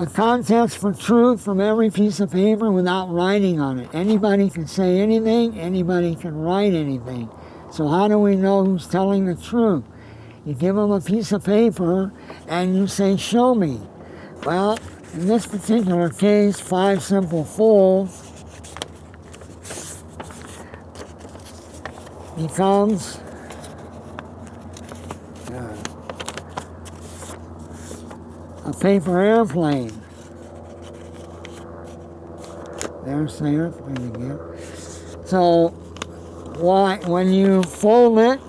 a contest for truth from every piece of paper without writing on it. Anybody can say anything, anybody can write anything. So how do we know who's telling the truth? You give them a piece of paper and you say, show me. Well, in this particular case, 5 simple fools becomes a paper airplane. There's the airplane again. So, when you fold it,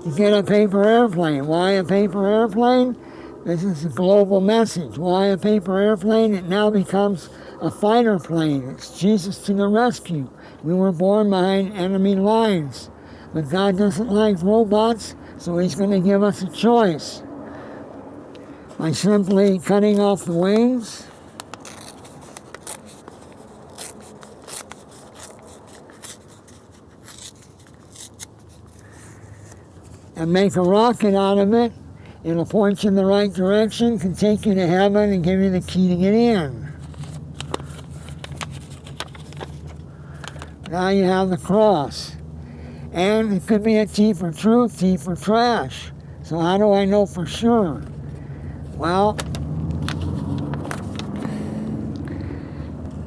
you get a paper airplane. Why a paper airplane? This is a global message. Why a paper airplane? It now becomes a fighter plane. It's Jesus to the rescue. We were born behind enemy lines. But God doesn't like robots, so he's going to give us a choice. By simply cutting off the wings, and make a rocket out of it. It'll point you in the right direction, can take you to heaven and give you the key to get in. Now you have the cross. And it could be a T for truth, T for trash. So how do I know for sure? Well,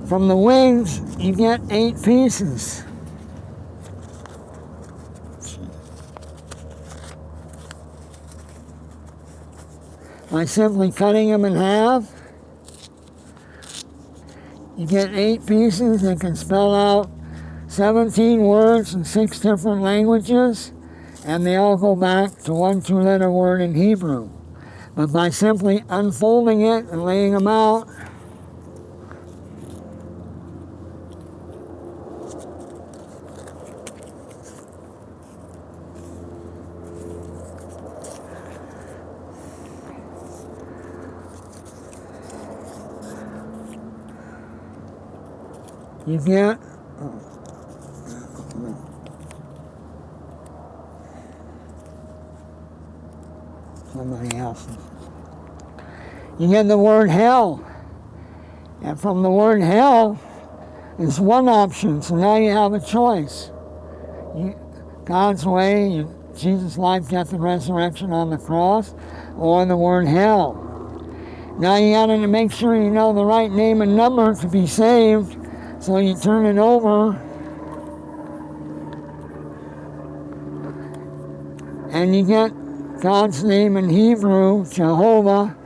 from the wings, you get 8 pieces. By simply cutting them in half, you get 8 pieces that can spell out 17 words in 6 different languages, and they all go back to one 2-letter word in Hebrew. But by simply unfolding it and laying them out, you get somebody else's. You get the word hell. And from the word hell is one option. So now you have a choice. God's way, Jesus' life, death, and resurrection on the cross, or the word hell. Now you got to make sure you know the right name and number to be saved. So you turn it over, and you get God's name in Hebrew, Jehovah,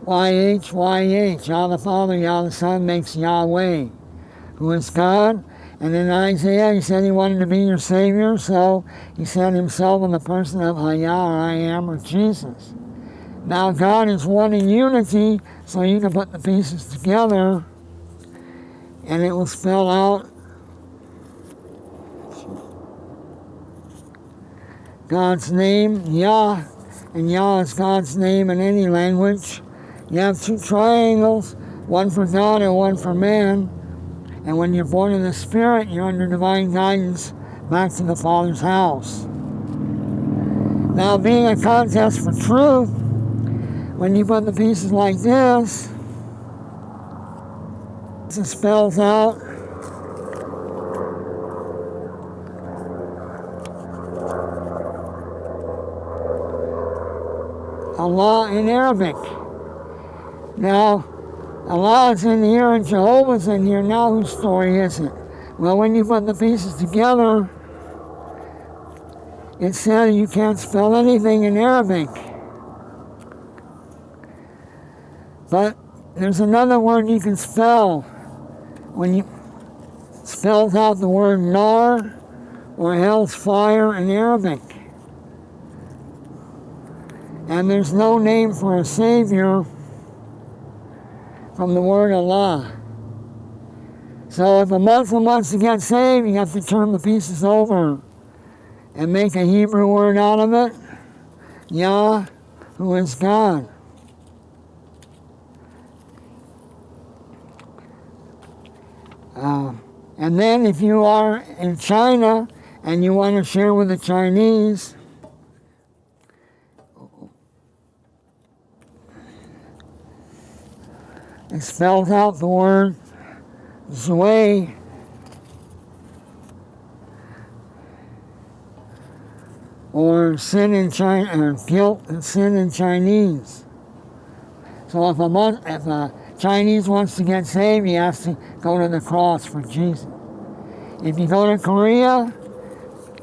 YHWH. Yah the Father, Yah the Son makes Yahweh, who is God. And in Isaiah, he said he wanted to be your Savior, so he sent himself in the person of Hayah, or I am, or Jesus. Now God is one in unity, so you can put the pieces together, and it will spell out God's name, Yah, and Yah is God's name in any language. You have 2 triangles, one for God and one for man, and when you're born of the Spirit, you're under divine guidance back to the Father's house. Now, being a contest for truth, when you put the pieces like this, it spells out Allah in Arabic. Now, Allah is in here and Jehovah's in here. Now whose story is it? Well, when you put the pieces together, it said you can't spell anything in Arabic. But there's another word you can spell when you spells out the word nar or hell's fire in Arabic. And there's no name for a Savior from the word Allah. So if a Muslim wants to get saved, you have to turn the pieces over and make a Hebrew word out of it, Yah, who is God. And then if you are in China and you want to share with the Chinese, it spells out the word Zui, or sin in China, or guilt and sin in Chinese. So if a Chinese wants to get saved, he has to go to the cross for Jesus. If you go to Korea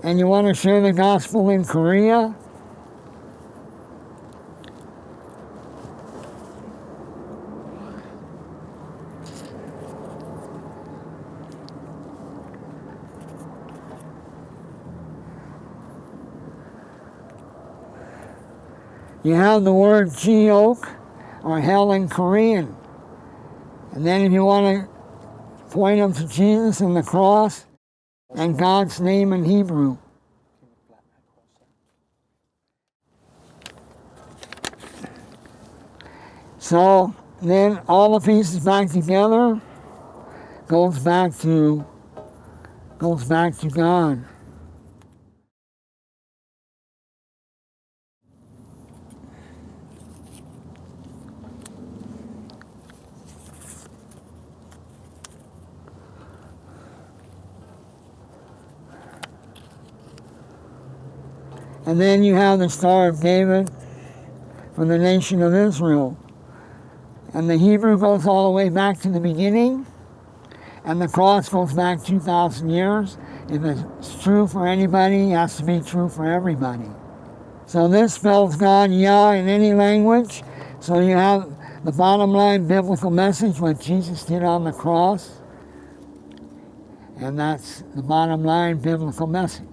and you want to share the gospel in Korea, you have the word Geok, or hell in Korean. And then if you want to point them to Jesus and the cross, and God's name in Hebrew. So then all the pieces back together goes back to God. And then you have the Star of David for the nation of Israel. And the Hebrew goes all the way back to the beginning, and the cross goes back 2,000 years. If it's true for anybody, it has to be true for everybody. So this spells God Yah in any language. So you have the bottom line biblical message, what Jesus did on the cross. And that's the bottom line biblical message.